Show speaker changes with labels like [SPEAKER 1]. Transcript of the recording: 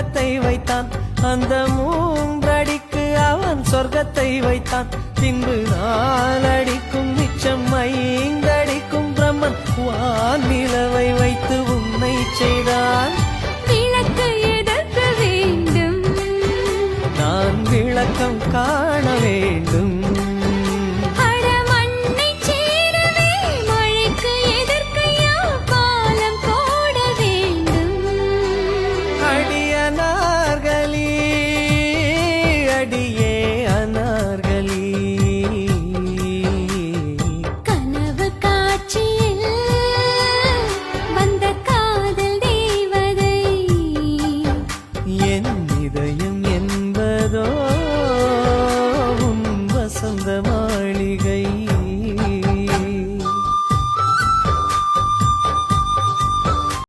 [SPEAKER 1] உலகத்தை வைத்தான். அந்த 3 அடிக்கு அவன் சொர்க்கத்தை வைத்தான். பின்பு 4 அடிக்கும் மிச்சம் 5 அடிக்கும் பிரம்மன் வான் நிலவை வைத்து உன்னை செய்தான்.